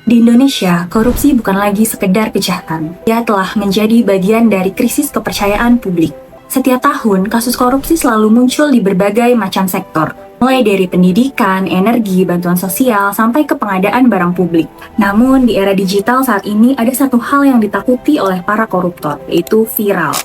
Di Indonesia, korupsi bukan lagi sekedar kejahatan. Ia telah menjadi bagian dari krisis kepercayaan publik. Setiap tahun, kasus korupsi selalu muncul di berbagai macam sektor, mulai dari pendidikan, energi, bantuan sosial, sampai ke pengadaan barang publik. Namun, di era digital saat ini ada satu hal yang ditakuti oleh para koruptor, yaitu viral.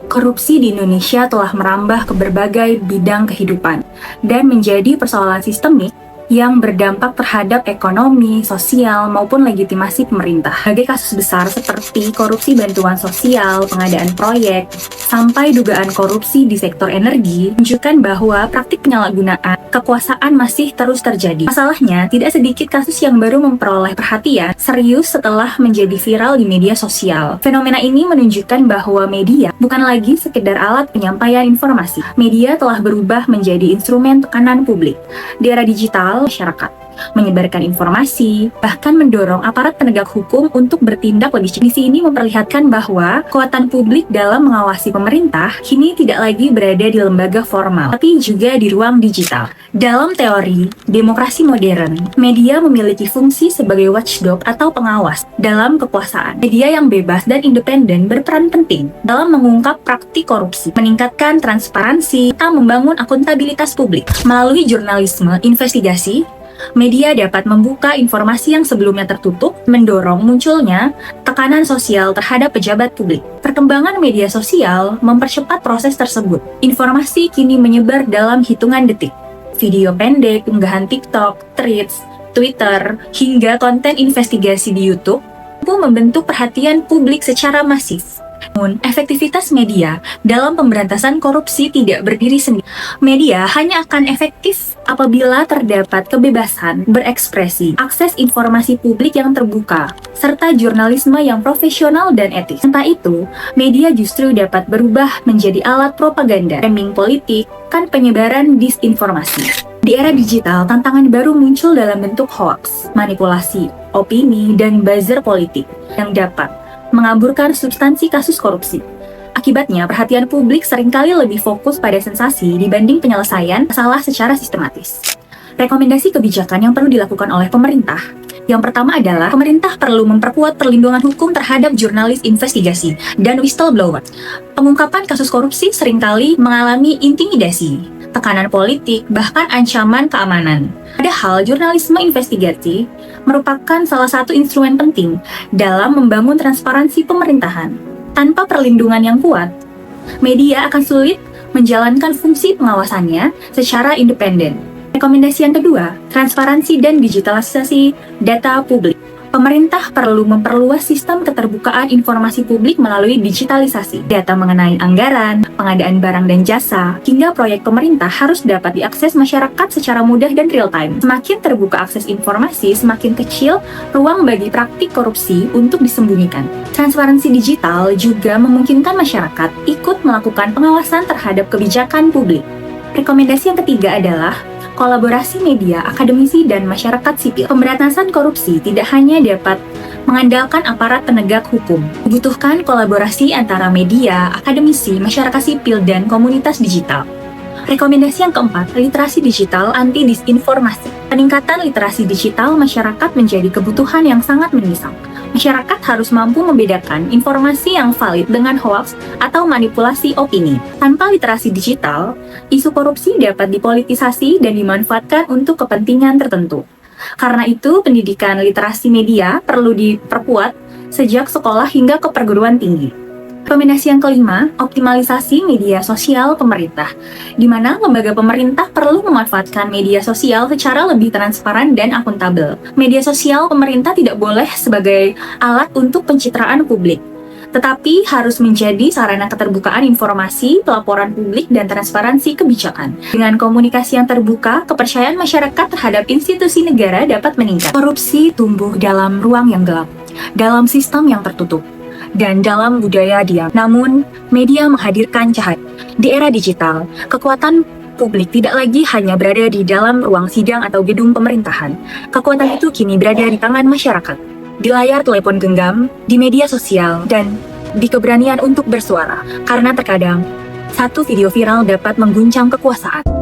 Korupsi di Indonesia telah merambah ke berbagai bidang kehidupan dan menjadi persoalan sistemik yang berdampak terhadap ekonomi, sosial, maupun legitimasi pemerintah. Berbagai kasus besar seperti korupsi bantuan sosial, pengadaan proyek, sampai dugaan korupsi di sektor energi menunjukkan bahwa praktik penyalahgunaan kekuasaan masih terus terjadi. Masalahnya, tidak sedikit kasus yang baru memperoleh perhatian serius setelah menjadi viral di media sosial. Fenomena ini menunjukkan bahwa media bukan lagi sekedar alat penyampaian informasi. Media telah berubah menjadi instrumen tekanan publik. Di era digital, masyarakat menyebarkan informasi, bahkan mendorong aparat penegak hukum untuk bertindak lebih cepat. Kondisi ini memperlihatkan bahwa kekuatan publik dalam mengawasi pemerintah kini tidak lagi berada di lembaga formal, tapi juga di ruang digital. Dalam teori demokrasi modern, media memiliki fungsi sebagai watchdog atau pengawas dalam kekuasaan. Media yang bebas dan independen berperan penting dalam mengungkap praktik korupsi, meningkatkan transparansi, serta membangun akuntabilitas publik. Melalui jurnalisme investigasi, media dapat membuka informasi yang sebelumnya tertutup, mendorong munculnya tekanan sosial terhadap pejabat publik. Perkembangan media sosial mempercepat proses tersebut. Informasi kini menyebar dalam hitungan detik. Video pendek, unggahan TikTok, Threads, Twitter, hingga konten investigasi di YouTube mampu membentuk perhatian publik secara masif. Namun, efektivitas media dalam pemberantasan korupsi tidak berdiri sendiri. Media hanya akan efektif apabila terdapat kebebasan berekspresi, akses informasi publik yang terbuka, serta jurnalisme yang profesional dan etis. Tanpa itu, media justru dapat berubah menjadi alat propaganda, framing politik, dan penyebaran disinformasi. Di era digital, tantangan baru muncul dalam bentuk hoax, manipulasi, opini, dan buzzer politik yang dapat mengaburkan substansi kasus korupsi. Akibatnya, perhatian publik seringkali lebih fokus pada sensasi dibanding penyelesaian masalah secara sistematis. Rekomendasi kebijakan yang perlu dilakukan oleh pemerintah. Yang pertama adalah, pemerintah perlu memperkuat perlindungan hukum terhadap jurnalis investigasi dan whistleblower. Pengungkapan kasus korupsi seringkali mengalami intimidasi, tekanan politik, bahkan ancaman keamanan. Padahal, jurnalisme investigasi merupakan salah satu instrumen penting dalam membangun transparansi pemerintahan. Tanpa perlindungan yang kuat, media akan sulit menjalankan fungsi pengawasannya secara independen. Rekomendasi yang kedua, transparansi dan digitalisasi data publik. Pemerintah perlu memperluas sistem keterbukaan informasi publik melalui digitalisasi. Data mengenai anggaran, pengadaan barang dan jasa, hingga proyek pemerintah harus dapat diakses masyarakat secara mudah dan real-time. Semakin terbuka akses informasi, semakin kecil ruang bagi praktik korupsi untuk disembunyikan. Transparansi digital juga memungkinkan masyarakat ikut melakukan pengawasan terhadap kebijakan publik. Rekomendasi yang ketiga adalah kolaborasi media, akademisi, dan masyarakat sipil. Pemberantasan korupsi tidak hanya dapat mengandalkan aparat penegak hukum. Dibutuhkan kolaborasi antara media, akademisi, masyarakat sipil, dan komunitas digital. Rekomendasi yang keempat, literasi digital anti-disinformasi. Peningkatan literasi digital masyarakat menjadi kebutuhan yang sangat mendesak. Masyarakat harus mampu membedakan informasi yang valid dengan hoaks atau manipulasi opini. Tanpa literasi digital, isu korupsi dapat dipolitisasi dan dimanfaatkan untuk kepentingan tertentu. Karena itu, pendidikan literasi media perlu diperkuat sejak sekolah hingga ke perguruan tinggi. Rekomendasi yang kelima, optimalisasi media sosial pemerintah, di mana lembaga pemerintah perlu memanfaatkan media sosial secara lebih transparan dan akuntabel. Media sosial pemerintah tidak boleh sebagai alat untuk pencitraan publik, tetapi harus menjadi sarana keterbukaan informasi, pelaporan publik, dan transparansi kebijakan. Dengan komunikasi yang terbuka, kepercayaan masyarakat terhadap institusi negara dapat meningkat. Korupsi tumbuh dalam ruang yang gelap, dalam sistem yang tertutup, dan dalam budaya diam. Namun, media menghadirkan cahaya. Di era digital, kekuatan publik tidak lagi hanya berada di dalam ruang sidang atau gedung pemerintahan. Kekuatan itu kini berada di tangan masyarakat, di layar telepon genggam, di media sosial, dan di keberanian untuk bersuara. Karena terkadang, satu video viral dapat mengguncang kekuasaan.